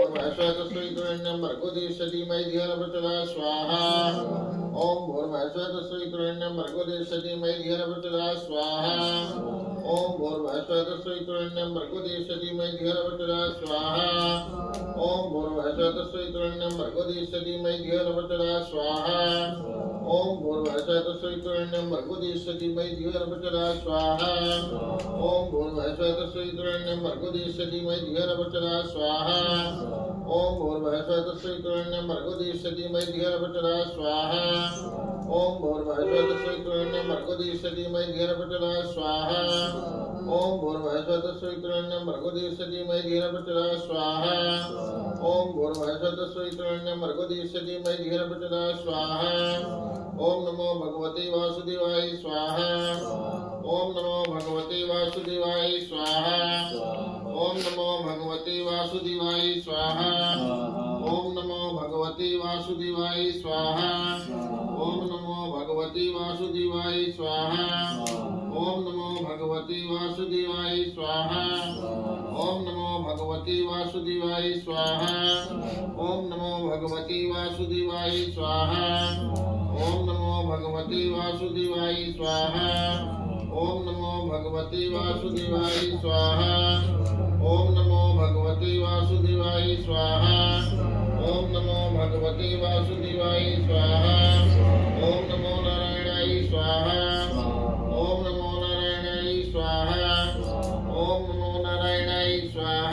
भूर्भुवस्वः तस्सवितुर्वरेण्यं भर्गो देवस्य धीमहि धियो न प्रचोदयात् स्वाहा ओम भूर्भुवस्वः तस्सवितुर्वरेण्यं भर्गो देवस्य धीमहि धियो न प्रचोदयात् स्वाहा ओम भूर्भुवस्वः तस्सवितुर्वरेण्यं भर्गो देवस्य धीमहि धियो न प्रचोदयात् स्वाहा ओम भूर्भुवस्वः तस्सवितुर्वरेण्यं भर्गो देवस्य धीमहि धियो न प्रचोदयात् स्वाहा ओम भूर्भुवस्वः तस्सवितुर्वरेण्यं भर्गो देवस्य धीमहि धियो न प्रचोदयात् स्वाहा ओम भूर्भुवस्वः तस्सवितुर्वरेण्यं भर्गो देवस्य धीमहि धियो न प्रचोदयात् स्वाहा ओम भूर्भुवस्वः तस्सवितुर्वरेण्यं भर्गो देवस्य धीमहि धियो न प्रचोदयात् स्वाहा ओम भूर्भुवस्वः तस्सवितुर्वरेण्यं भर्गो देवस्य धीमहि धियो न प्रचोदयात् स्वाहा ओम भूर्भुवस्वः तस्सवितुर्वरेण्यं भर्गो देवस्य धीमहि धियो न प्रचोदयात् स्वाहा ओम भूर्भुवस्वः तस्सवितुर्वरेण्यं भर्गो देवस्य धीमहि धियो न प्रचोदयात् स्वाहा ओम नमो भगवते वासुदेवाय स्वाहा ओम नमो भगवते वासुदेवाय स्वाहा ओम नमो भगवते वासुदेवाय स्वाहा ओम नमो भगवते वासुदेवाय स्वाहा ओम नमो भगवते वासुदेवाय स्वाहा ओम नमो भगवते वासुदेवाय स्वाहा ओम नमो भगवते वासुदेवाय स्वाहा ओम नमो भगवते वासुदेवाय स्वाहा ओम नमो भगवते वासुदेवाय स्वाहा ओम नमो भगवते वासुदेवाय स्वाहा ओम नमो भगवते वासुदेवाय स्वाहा ओम नमो भगवते वासुदेवाय स्वाहा ओम नमो नारायणाय स्वाहा ओम नमो नारायणाय स्वाहा ओम नमो नारायणाय स्वाहा